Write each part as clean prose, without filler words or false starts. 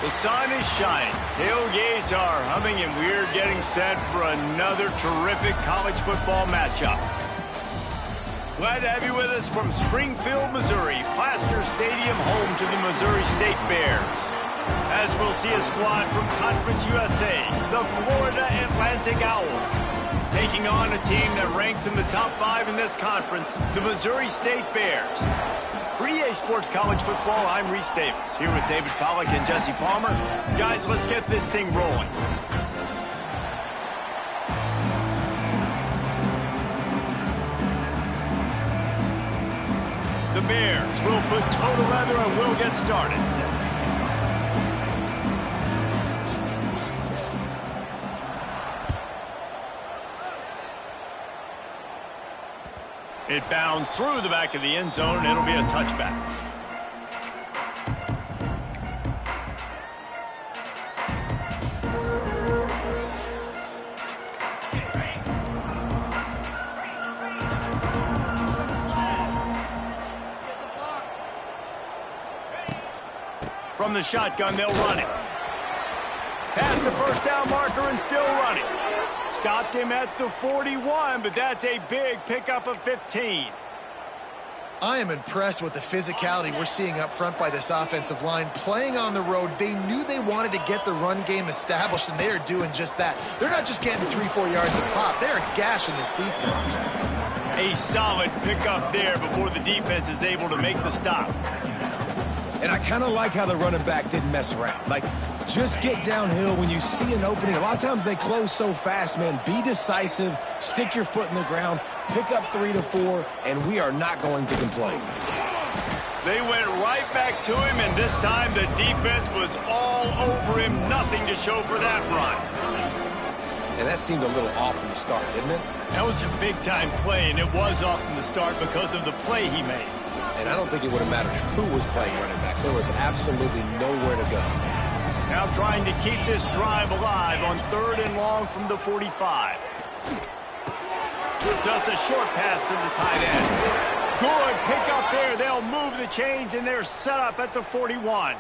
The sun is shining, tailgates are humming, and we're getting set for another terrific college football matchup. Glad to have you with us from Springfield, Missouri, Plaster Stadium, home to the Missouri State Bears. As we'll see a squad from Conference USA, the Florida Atlantic Owls, taking on a team that ranks in the top 5 in this conference, the Missouri State Bears. For EA Sports College Football, I'm Reese Davis, here with David Pollack and Jesse Palmer. Guys, let's get this thing rolling. The Bears will put toe to leather and we'll get started. It bounds through the back of the end zone, and it'll be a touchback. From the shotgun, they'll run it. Past the first down marker and still running. Stopped him at the 41, but that's a big pickup of 15. I am impressed with the physicality we're seeing up front by this offensive line. Playing on the road, they knew they wanted to get the run game established, and they are doing just that. They're not just getting 3-4 yards a pop. They are gashing this defense. A solid pickup there before the defense is able to make the stop. And I kind of like how the running back didn't mess around. Like, just get downhill when you see an opening. A lot of times they close so fast, man. Be decisive, stick your foot in the ground, pick up 3 to 4, and we are not going to complain. They went right back to him, and this time the defense was all over him. Nothing to show for that run. And that seemed a little off from the start, didn't it? That was a big-time play, and it was off from the start because of the play he made. And I don't think it would have mattered who was playing running back. There was absolutely nowhere to go. Now trying to keep this drive alive on 3rd and long from the 45. Just a short pass to the tight end. Good pick up there. They'll move the chains, and they're set up at the 41.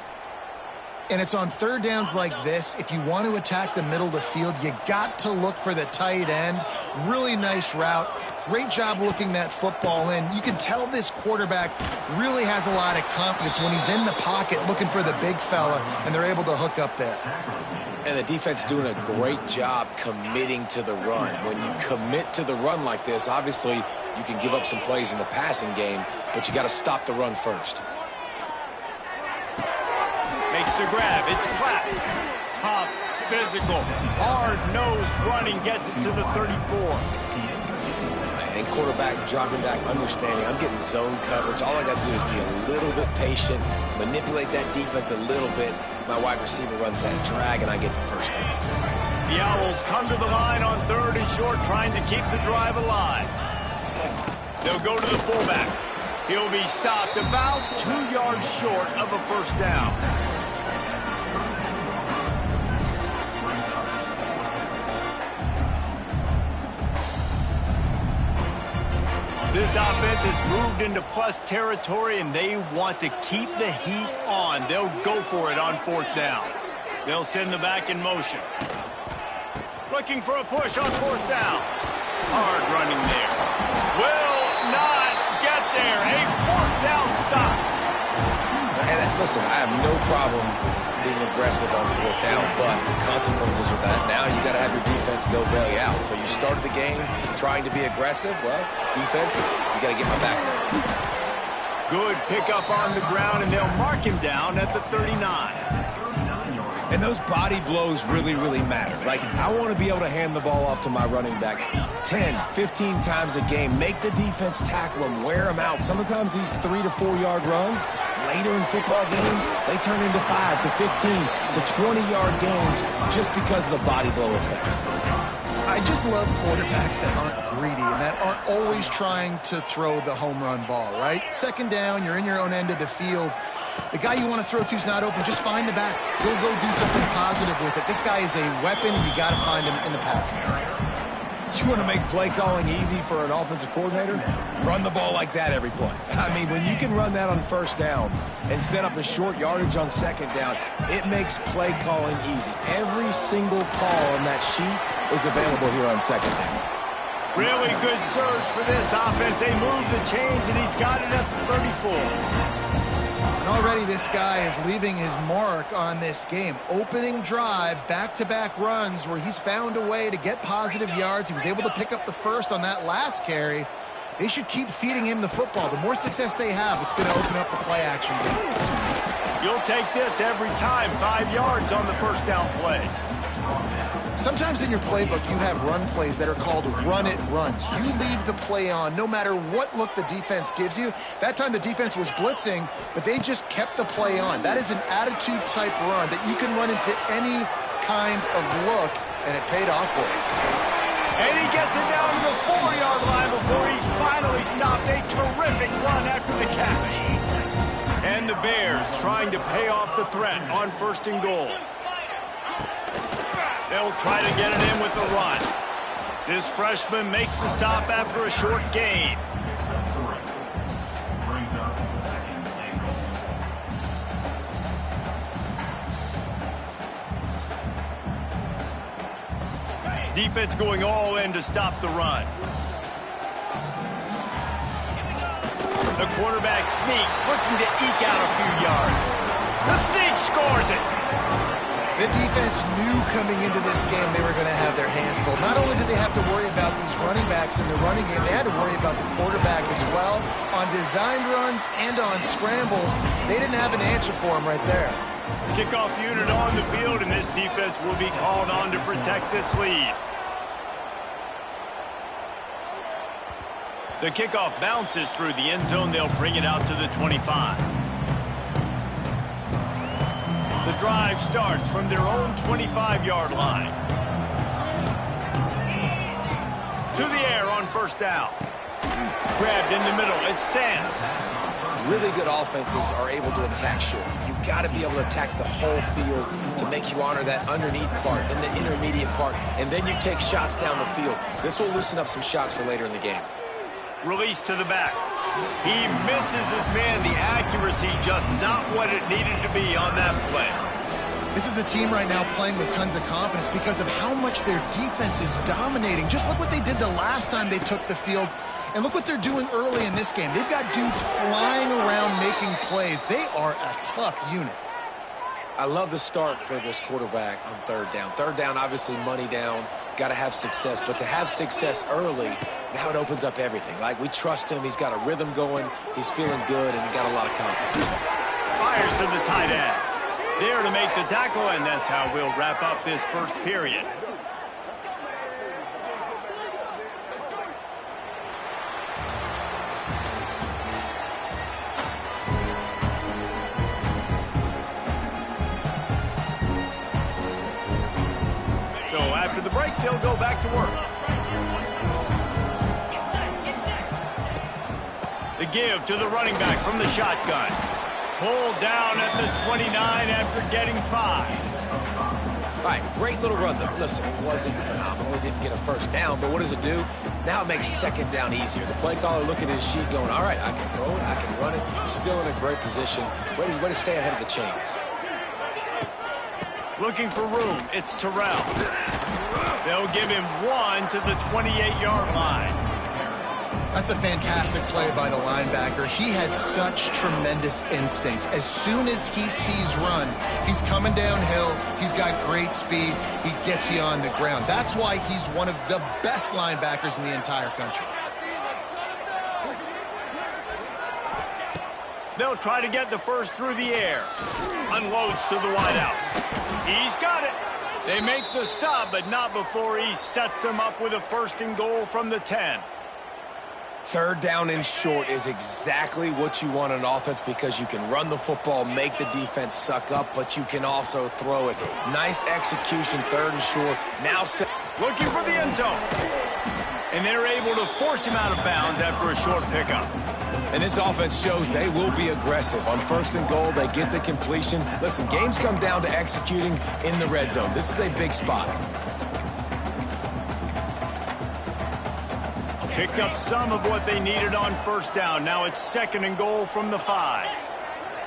And it's on 3rd downs like this. If you want to attack the middle of the field, you got to look for the tight end. Really nice route. Great job looking that football in. You can tell this quarterback really has a lot of confidence when he's in the pocket looking for the big fella, and they're able to hook up there. And the defense doing a great job committing to the run. When you commit to the run like this, obviously you can give up some plays in the passing game, but you got to stop the run first. Makes the grab. It's Platt. Tough, physical, hard-nosed running gets it to the 34. And quarterback dropping back, understanding I'm getting zone coverage. All I got to do is be a little bit patient, manipulate that defense a little bit. My wide receiver runs that drag, and I get the first down. The Owls come to the line on 3rd and short, trying to keep the drive alive. They'll go to the fullback. He'll be stopped about 2 yards short of a first down. This offense has moved into plus territory, and they want to keep the heat on. They'll go for it on 4th down. They'll send the back in motion. Looking for a push on 4th down. Hard running there. Will not get there. A 4th down stop. And listen, I have no problem being aggressive on 4th down, but the consequences of that, now you got to have your defense go bail you out. So you started the game trying to be aggressive. Well, defense, you got to get my back now. Good pickup on the ground, and they'll mark him down at the 39. And those body blows really, really matter. Like, I want to be able to hand the ball off to my running back 10, 15 times a game. Make the defense tackle them, wear them out. Sometimes these 3 to 4 yard runs, later in football games, they turn into 5 to 15 to 20-yard games just because of the body blow effect. I just love quarterbacks that aren't greedy and that aren't always trying to throw the home run ball, right? 2nd down, you're in your own end of the field. The guy you want to throw to is not open. Just find the back. He'll go do something positive with it. This guy is a weapon. You got to find him in the passing area. You want to make play calling easy for an offensive coordinator? Run the ball like that every play. I mean, when you can run that on first down and set up a short yardage on second down, it makes play calling easy. Every single call on that sheet is available here on second down. Really good surge for this offense. They move the chains, and he's got it at the 34. And already this guy is leaving his mark on this game. Opening drive, back-to-back runs where he's found a way to get positive yards. He was able to pick up the first on that last carry. They should keep feeding him the football. The more success they have, it's going to open up the play-action game. You'll take this every time. 5 yards on the first down play. Sometimes in your playbook, you have run plays that are called run-it runs. You leave the play on no matter what look the defense gives you. That time the defense was blitzing, but they just kept the play on. That is an attitude-type run that you can run into any kind of look, and it paid off for him. And he gets it down to the 4-yard line before he's finally stopped. A terrific run after the catch. And the Bears trying to pay off the threat on 1st and goal. They'll try to get it in with the run. This freshman makes the stop after a short gain. Defense going all in to stop the run. The quarterback sneak, looking to eke out a few yards. The sneak scores it. The defense knew coming into this game they were going to have their hands full. Not only did they have to worry about these running backs in the running game, they had to worry about the quarterback as well. On designed runs and on scrambles, they didn't have an answer for him right there. Kickoff unit on the field, and this defense will be called on to protect this lead. The kickoff bounces through the end zone. They'll bring it out to the 25. The drive starts from their own 25-yard line. To the air on 1st down. Grabbed in the middle. It's Sands. Really good offenses are able to attack short. You've got to be able to attack the whole field to make you honor that underneath part, then the intermediate part, and then you take shots down the field. This will loosen up some shots for later in the game. Release to the back. He misses his man. The accuracy just not what it needed to be on that play. This is a team right now playing with tons of confidence because of how much their defense is dominating. Just look what they did the last time they took the field, and look what they're doing early in this game. They've got dudes flying around making plays. They are a tough unit. I love the start for this quarterback on 3rd down. 3rd down, obviously money down, got to have success. But to have success early, now it opens up everything. Like, we trust him. He's got a rhythm going. He's feeling good, and he got a lot of confidence. Fires to the tight end. There to make the tackle, and that's how we'll wrap up this first period. So after the break, they'll go back to work. The give to the running back from the shotgun. Pulled down at the 29 after getting 5. All right, great little run there. Listen, it wasn't phenomenal. He didn't get a first down, but what does it do? Now it makes second down easier. The play caller looking at his sheet going, all right, I can throw it, I can run it. Still in a great position. Way to stay ahead of the chains. Looking for room. It's Terrell. They'll give him 1 to the 28-yard line. That's a fantastic play by the linebacker. He has such tremendous instincts. As soon as he sees run, he's coming downhill. He's got great speed. He gets you on the ground. That's why he's one of the best linebackers in the entire country. They'll try to get the first through the air. Unloads to the wideout. He's got it. They make the stop, but not before he sets them up with a 1st and goal from the 10. 3rd down and short is exactly what you want on offense because you can run the football, make the defense suck up, but you can also throw it. Nice execution, 3rd and short. Now looking for the end zone. And they're able to force him out of bounds after a short pickup. And this offense shows they will be aggressive. On 1st and goal, they get the completion. Listen, games come down to executing in the red zone. This is a big spot. Picked up some of what they needed on first down. Now it's 2nd and goal from the 5.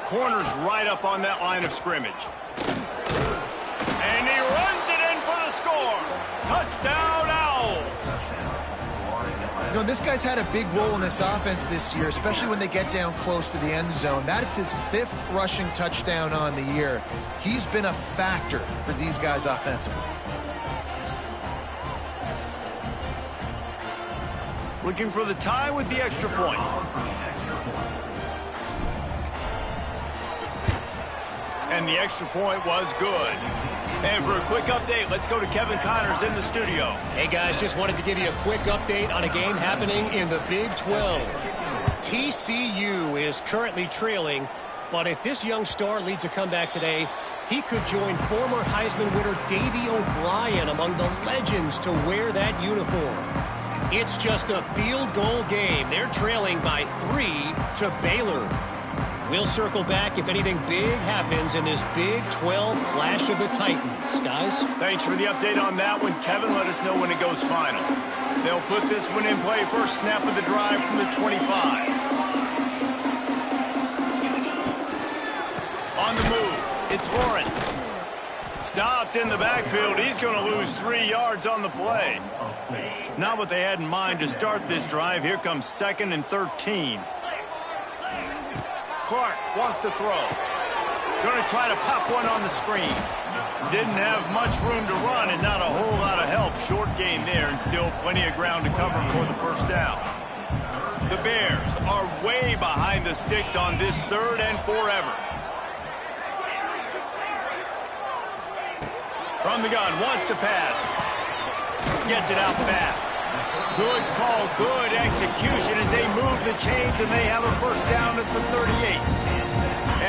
Corner's right up on that line of scrimmage. And he runs it in for the score. Touchdown, Owls. You know, this guy's had a big role in this offense this year, especially when they get down close to the end zone. That's his 5th rushing touchdown on the year. He's been a factor for these guys offensively. Looking for the tie with the extra point. And the extra point was good. And for a quick update, let's go to Kevin Connors in the studio. Hey, guys, just wanted to give you a quick update on a game happening in the Big 12. TCU is currently trailing, but if this young star leads a comeback today, he could join former Heisman winner Davey O'Brien among the legends to wear that uniform. It's just a field goal game. They're trailing by 3 to Baylor. We'll circle back if anything big happens in this Big 12 Clash of the Titans. Guys? Thanks for the update on that one, Kevin. Let us know when it goes final. They'll put this one in play. First snap of the drive from the 25. On the move, it's Lawrence. Stopped in the backfield. He's going to lose 3 yards on the play. Not what they had in mind to start this drive. Here comes 2nd and 13. Clark wants to throw. Going to try to pop one on the screen. Didn't have much room to run and not a whole lot of help. Short gain there and still plenty of ground to cover for the first down. The Bears are way behind the sticks on this 3rd and forever. From the gun, wants to pass. Gets it out fast. Good call, good execution as they move the chains and they have a first down at the 38.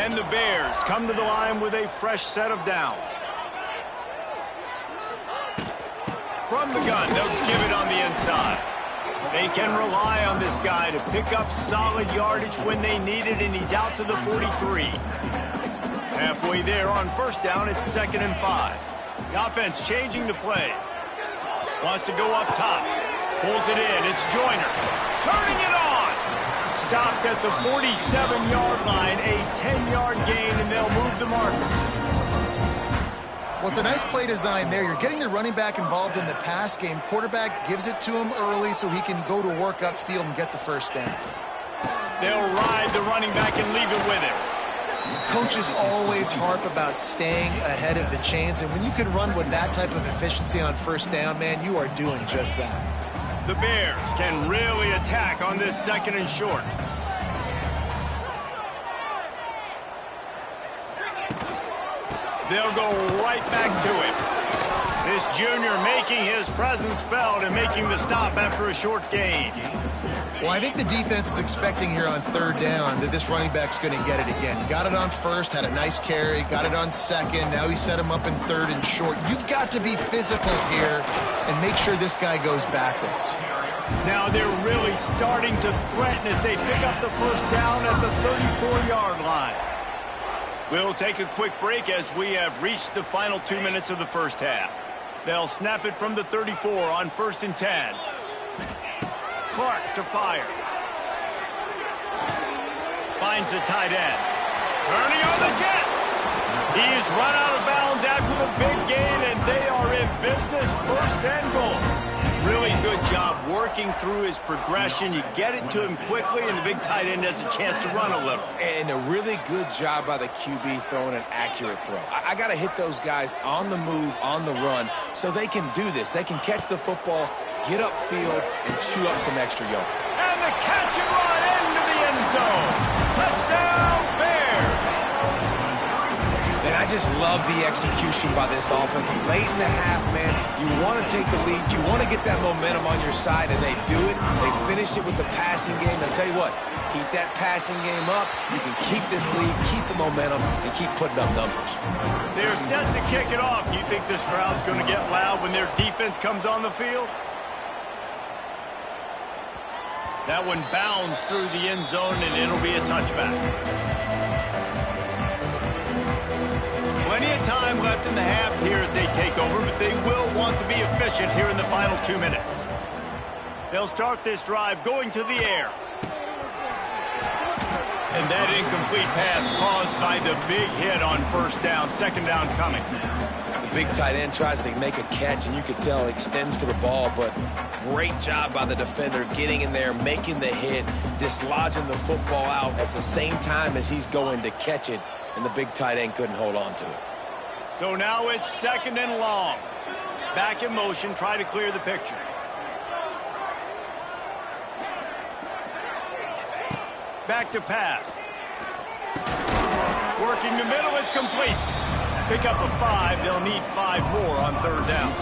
And the Bears come to the line with a fresh set of downs. From the gun, they'll give it on the inside. They can rely on this guy to pick up solid yardage when they need it, and he's out to the 43. Halfway there on first down, it's 2nd and 5. The offense changing the play. Wants to go up top. Pulls it in. It's Joyner. Turning it on. Stopped at the 47-yard line. A 10-yard gain, and they'll move the markers. Well, it's a nice play design there. You're getting the running back involved in the pass game. Quarterback gives it to him early so he can go to work upfield and get the first down. They'll ride the running back and leave it with him. Coaches always harp about staying ahead of the chains, and when you can run with that type of efficiency on first down, man, you are doing just that. The Bears can really attack on this 2nd and short. They'll go right back to him. This junior making his presence felt and making the stop after a short gain. Well, I think the defense is expecting here on 3rd down that this running back's going to get it again. Got it on 1st, had a nice carry, got it on 2nd. Now he set him up in 3rd and short. You've got to be physical here and make sure this guy goes backwards. Now they're really starting to threaten as they pick up the first down at the 34-yard line. We'll take a quick break as we have reached the final 2 minutes of the first half. They'll snap it from the 34 on 1st and 10. Clark to fire. Finds the tight end. Turning on the Jets. He's run out of bounds after the big gain, and they are in business. 1st and goal. Really good job working through his progression. You get it to him quickly, and the big tight end has a chance to run a little. And a really good job by the QB throwing an accurate throw. I got to hit those guys on the move, on the run, so they can do this. They can catch the football, get upfield, and chew up some extra yard. And the catch and run into the end zone. Touchdown, Bears. And I just love the execution by this offense. Late in the half, man, you want to take the lead. You want to get that momentum on your side, and they do it. They finish it with the passing game. I'll tell you what, keep that passing game up. You can keep this lead, keep the momentum, and keep putting up numbers. They're set to kick it off. You think this crowd's going to get loud when their defense comes on the field? That one bounds through the end zone, and it'll be a touchback. Plenty of time left in the half here as they take over, but they will want to be efficient here in the final 2 minutes. They'll start this drive going to the air. And that incomplete pass caused by the big hit on first down. Second down coming. The big tight end tries to make a catch, and you could tell he extends for the ball, but great job by the defender getting in there, making the hit, dislodging the football out at the same time as he's going to catch it, and the big tight end couldn't hold on to it. So now it's second and long. Back in motion, try to clear the picture. Back to pass. Working the middle, it's complete. Pick up a 5. They'll need 5 more on third down.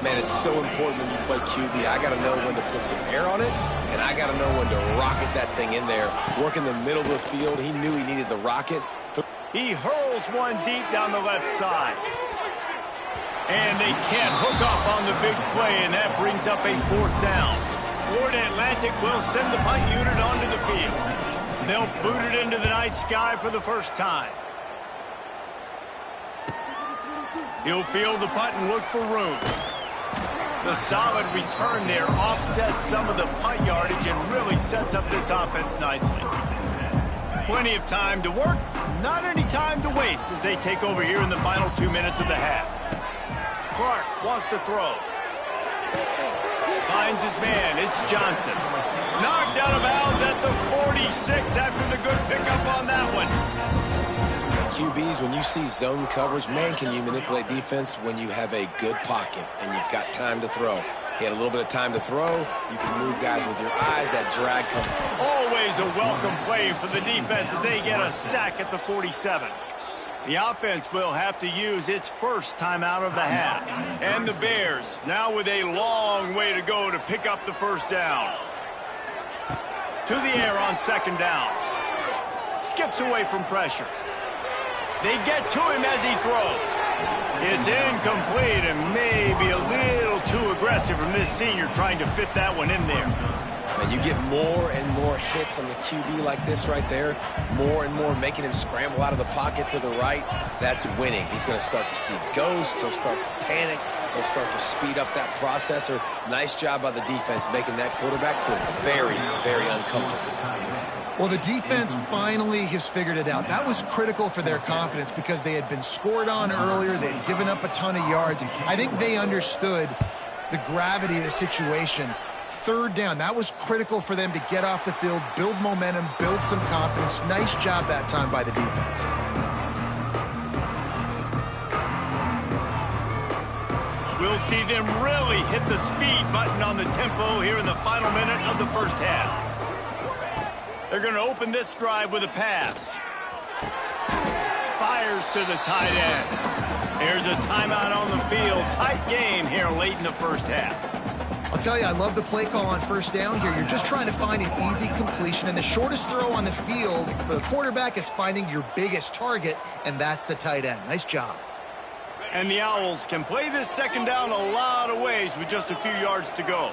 Man, it's so important when you play QB. I got to know when to put some air on it, and I got to know when to rocket that thing in there. Work in the middle of the field. He knew he needed the rocket. He hurls one deep down the left side. And they can't hook up on the big play, and that brings up a 4th down. Florida Atlantic will send the punt unit onto the field. They'll boot it into the night sky for the first time. He'll field the punt and look for room. The solid return there offsets some of the punt yardage and really sets up this offense nicely. Plenty of time to work, not any time to waste as they take over here in the final 2 minutes of the half. Clark wants to throw. Finds his man. It's Johnson. Knocked out of bounds at the 46 after the good pickup on that one. QBs, when you see zone coverage, man, can you manipulate defense when you have a good pocket and you've got time to throw. He had a little bit of time to throw. You can move guys with your eyes. That drag comes. Always a welcome play for the defense as they get a sack at the 47. The offense will have to use its first timeout of the half. And the Bears now with a long way to go to pick up the first down. To the air on second down. Skips away from pressure. They get to him as he throws. It's incomplete and maybe a little too aggressive from this senior trying to fit that one in there. And you get more and more hits on the QB like this right there. More and more making him scramble out of the pocket to the right. That's winning. He's going to start to see ghosts. He'll start to panic. He'll start to speed up that processor. Nice job by the defense making that quarterback feel very, very uncomfortable. Well, the defense finally has figured it out. That was critical for their confidence because they had been scored on earlier. They had given up a ton of yards. I think they understood the gravity of the situation. Third down, that was critical for them to get off the field, build momentum, build some confidence. Nice job that time by the defense. We'll see them really hit the speed button on the tempo here in the final minute of the first half. They're going to open this drive with a pass. Fires to the tight end. Here's a timeout on the field. Tight game here late in the first half. I'll tell you, I love the play call on first down here. You're just trying to find an easy completion, and the shortest throw on the field for the quarterback is finding your biggest target, and that's the tight end. Nice job. And the Owls can play this second down a lot of ways with just a few yards to go.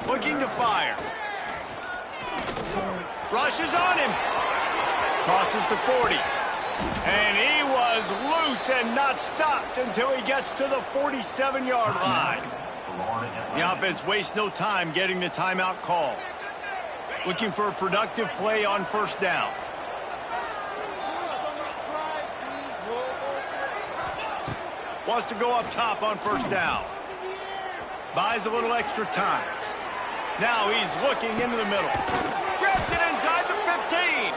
Looking to fire. Rushes on him. Crosses to 40. And he was loose and not stopped until he gets to the 47-yard line. The offense wastes no time getting the timeout call. Looking for a productive play on first down. Wants to go up top on first down. Buys a little extra time. Now he's looking into the middle. Grabs it inside the 15.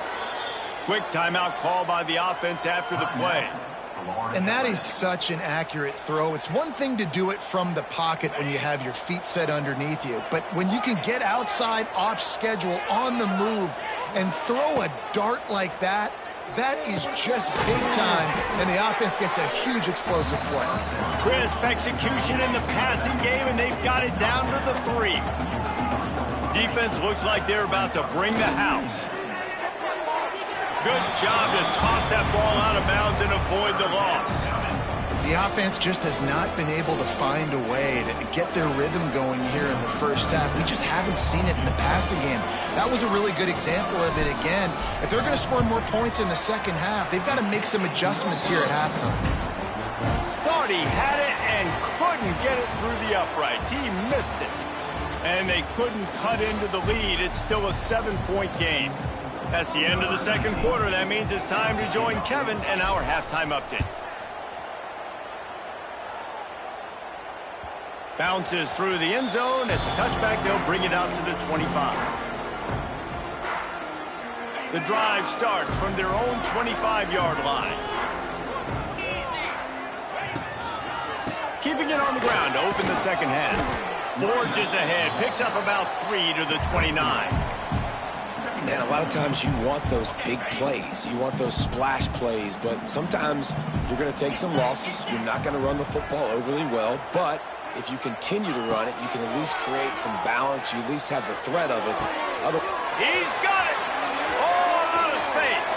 Quick timeout call by the offense after the play. And that is such an accurate throw. It's one thing to do it from the pocket when you have your feet set underneath you, but when you can get outside, off schedule, on the move, and throw a dart like that, that is just big time, and the offense gets a huge explosive play. Crisp execution in the passing game, and they've got it down to the 3. Defense looks like they're about to bring the house. Good job to toss that ball out of bounds and avoid the loss. The offense just has not been able to find a way to get their rhythm going here in the first half. We just haven't seen it in the passing game. That was a really good example of it again. If they're going to score more points in the second half, they've got to make some adjustments here at halftime. Thought he had it and couldn't couldn't get it through the uprights. He missed it. And they couldn't cut into the lead. It's still a 7-point game. That's the end of the second quarter. That means it's time to join Kevin in our halftime update. Bounces through the end zone. It's a touchback. They'll bring it out to the 25. The drive starts from their own 25-yard line. Keeping it on the ground to open the second half. Forges ahead. Picks up about 3 to the 29. Man, a lot of times you want those big plays. You want those splash plays, but sometimes you're going to take some losses. You're not going to run the football overly well, but if you continue to run it, you can at least create some balance. You at least have the threat of it. He's got it! All out of space.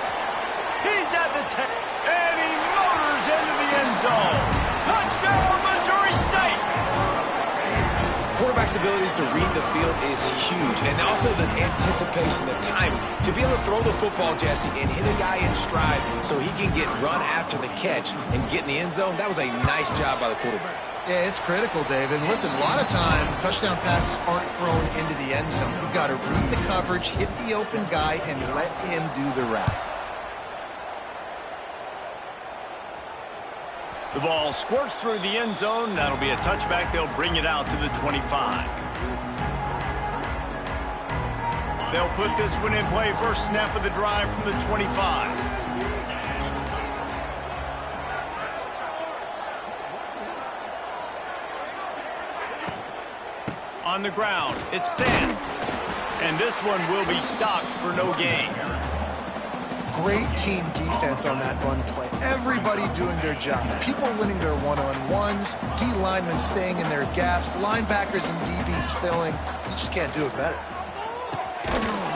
He's at the 10, and he motors into the end zone. Touchdown, Missouri State! Quarterback's abilities to read the field is huge, and also the anticipation, the time to be able to throw the football, Jesse, and hit a guy in stride so he can get run after the catch and get in the end zone. That was a nice job by the quarterback. Yeah, it's critical, Dave. And listen, a lot of times touchdown passes aren't thrown into the end zone. You've got to read the coverage, hit the open guy, and let him do the rest. The ball squirts through the end zone. That'll be a touchback. They'll bring it out to the 25. They'll put this one in play. First snap of the drive from the 25. On the ground, it's Sands. And this one will be stopped for no gain. Great team defense on that run play. Everybody doing their job. People winning their one-on-ones, D linemen staying in their gaps, linebackers and DBs filling. You just can't do it better.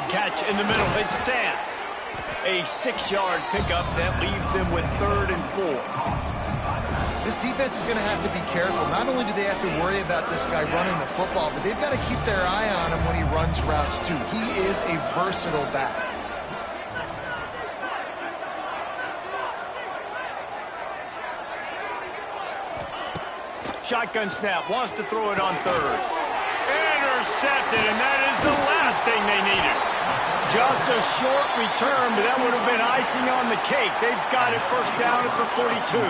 Catch in the middle, it's Sands. A 6-yard pickup that leaves them with 3rd and 4. This defense is going to have to be careful. Not only do they have to worry about this guy running the football, but they've got to keep their eye on him when he runs routes too. He is a versatile back. Shotgun snap, wants to throw it on 3rd. Intercepted, and that is the last thing they needed. Just a short return, but that would have been icing on the cake. They've got it first down at the 42.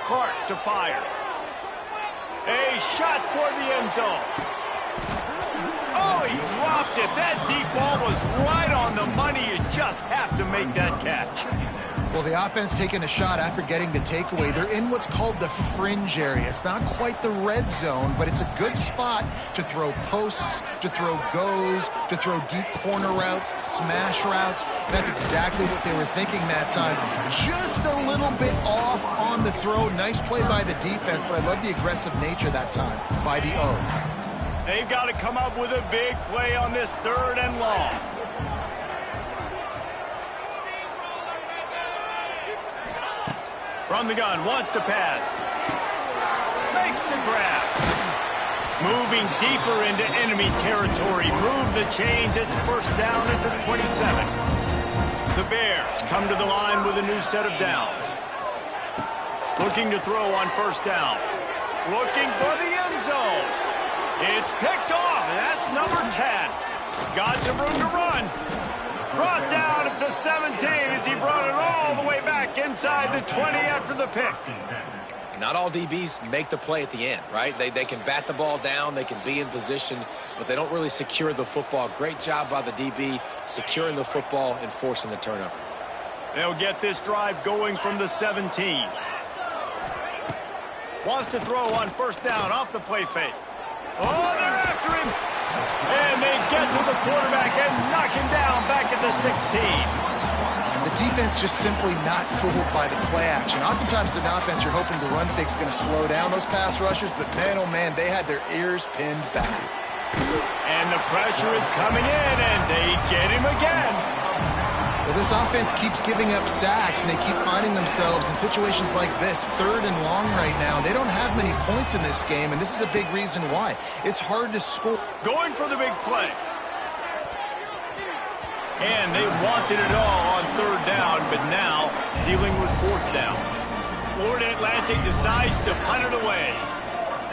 Clark to fire. A shot toward the end zone. Oh, he dropped it. That deep ball was right on the money. You just have to make that catch. Well, the offense taking a shot after getting the takeaway. They're in what's called the fringe area. It's not quite the red zone, but it's a good spot to throw posts, to throw goes, to throw deep corner routes, smash routes. That's exactly what they were thinking that time. Just a little bit off on the throw. Nice play by the defense, but I love the aggressive nature that time by the O. They've got to come up with a big play on this 3rd and long. From the gun, wants to pass. Makes the grab. Moving deeper into enemy territory. Move the chains. It's first down at the 27. The Bears come to the line with a new set of downs. Looking to throw on first down. Looking for the end zone. It's picked off, and that's number 10. Got some room to run. Brought down at the 17 as he brought it all the way back inside the 20 after the pick. Not all DBs make the play at the end, right? They can bat the ball down, they can be in position, but they don't really secure the football. Great job by the DB securing the football and forcing the turnover. They'll get this drive going from the 17. Wants to throw on first down off the play fake. Oh, they're after him. And they get to the quarterback and knock him down back at the 16. The defense just simply not fooled by the play action. Oftentimes in offense, you're hoping the run fake's going to slow down those pass rushers, but man, oh man, they had their ears pinned back. And the pressure is coming in, and they get him again. Well, this offense keeps giving up sacks, and they keep finding themselves in situations like this, 3rd and long right now. They don't have many points in this game, and this is a big reason why. It's hard to score. Going for the big play. And they wanted it all on third down, but now dealing with fourth down. Florida Atlantic decides to punt it away.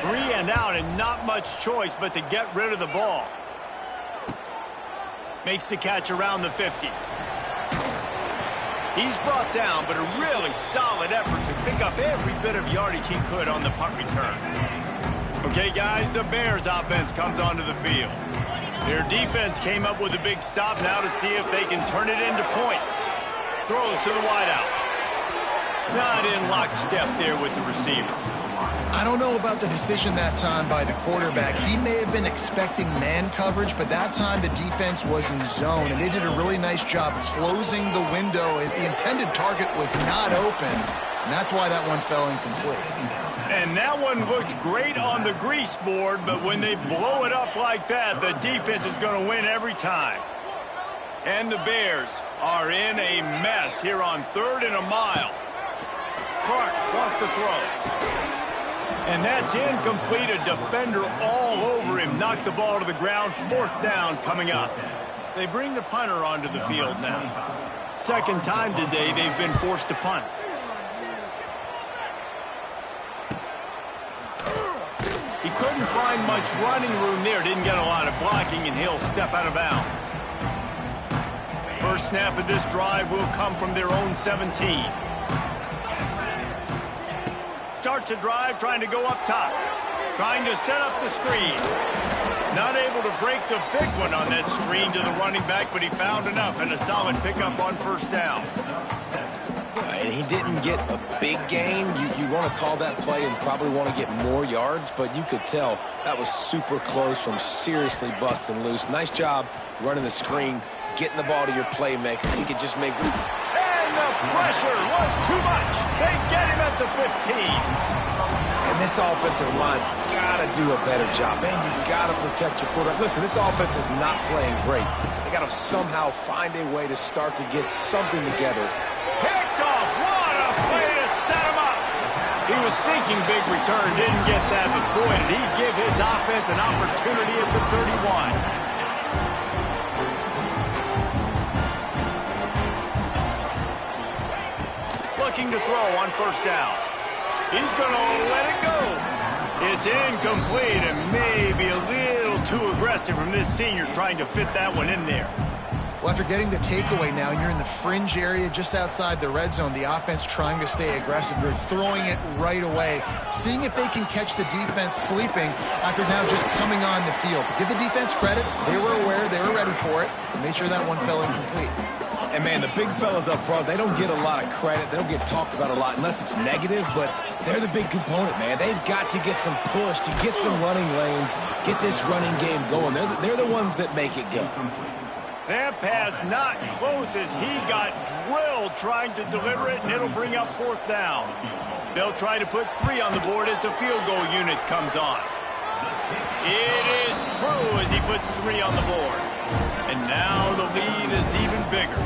3 and out and not much choice but to get rid of the ball. Makes the catch around the 50. He's brought down, but a really solid effort to pick up every bit of yardage he could on the punt return. Okay, guys, the Bears offense comes onto the field. Their defense came up with a big stop now to see if they can turn it into points. Throws to the wideout. Not in lockstep there with the receiver. I don't know about the decision that time by the quarterback. He may have been expecting man coverage, but that time the defense was in zone, and they did a really nice job closing the window. The intended target was not open, and that's why that one fell incomplete. And that one looked great on the grease board, but when they blow it up like that, the defense is going to win every time. And the Bears are in a mess here on 3rd and a mile. Clark wants to throw. And that's incomplete. A defender all over him. Knocked the ball to the ground. 4th down coming up. They bring the punter onto the field now. 2nd time today they've been forced to punt. He couldn't find much running room there. Didn't get a lot of blocking, and he'll step out of bounds. First snap of this drive will come from their own 17. Starts a drive trying to go up top. Trying to set up the screen. Not able to break the big one on that screen to the running back, but he found enough and a solid pickup on 1st down. And he didn't get a big gain. You want to call that play and probably want to get more yards, but you could tell that was super close from seriously busting loose. Nice job running the screen, getting the ball to your playmaker. He could just make... And the pressure was too much. They get him at the 15. And this offensive line's got to do a better job. Man, you've got to protect your quarterback. Listen, this offense is not playing great. They got to somehow find a way to start to get something together. Picked off. What a play to set him up. He was thinking big return, didn't get that, but boy, did he give his offense an opportunity at the 31. Looking to throw on 1st down. He's going to let it go. It's incomplete and maybe a little too aggressive from this senior trying to fit that one in there. Well, after getting the takeaway now, and you're in the fringe area just outside the red zone, the offense trying to stay aggressive. They're throwing it right away, seeing if they can catch the defense sleeping after now just coming on the field. But give the defense credit. They were aware. They were ready for it. And made sure that one fell incomplete. And, man, the big fellas up front, they don't get a lot of credit. They don't get talked about a lot unless it's negative, but they're the big component, man. They've got to get some push, to get some running lanes, get this running game going. They're the ones that make it go. That pass not close as he got drilled trying to deliver it, and it'll bring up 4th down. They'll try to put 3 on the board as the field goal unit comes on. It is true as he puts 3 on the board. And now the lead is even bigger.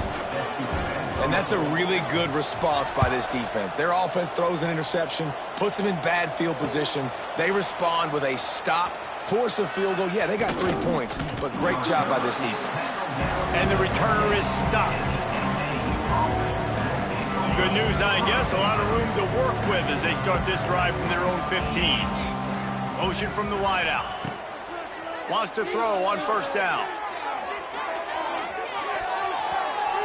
And that's a really good response by this defense. Their offense throws an interception, puts them in bad field position. They respond with a stop, force a field goal. Yeah, they got 3 points, but great job by this defense. And the returner is stopped. Good news, I guess. A lot of room to work with as they start this drive from their own 15. Motion from the wideout. Wants to throw on 1st down.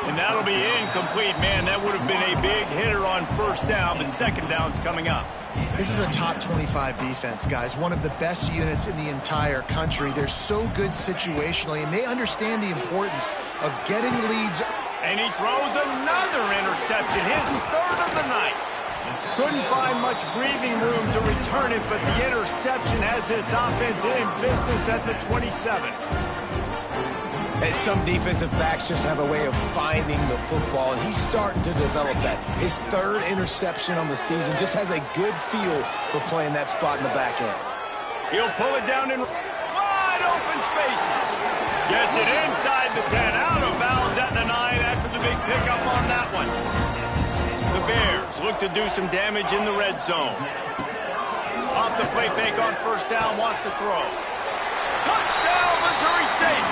And that'll be incomplete. Man, that would have been a big hitter on 1st down, but 2nd down's coming up. This is a top 25 defense, guys. One of the best units in the entire country. They're so good situationally, and they understand the importance of getting leads. And he throws another interception, his 3rd of the night. Couldn't find much breathing room to return it, but the interception has this offense in business at the 27. And some defensive backs just have a way of finding the football, and he's starting to develop that. His 3rd interception on the season, just has a good feel for playing that spot in the back end. He'll pull it down in wide open spaces. Gets it inside the 10, out of bounds at the 9 after the big pickup on that one. The Bears look to do some damage in the red zone. Off the play fake on 1st down, wants to throw. Touchdown, Missouri State.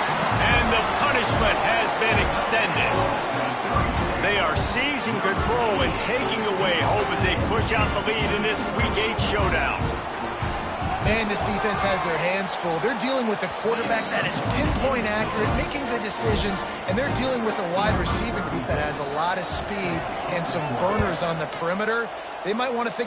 And the punishment has been extended. They are seizing control and taking away hope as they push out the lead in this Week 8 showdown. Man, this defense has their hands full. They're dealing with a quarterback that is pinpoint accurate, making good decisions, and they're dealing with a wide receiver group that has a lot of speed and some burners on the perimeter. They might want to think about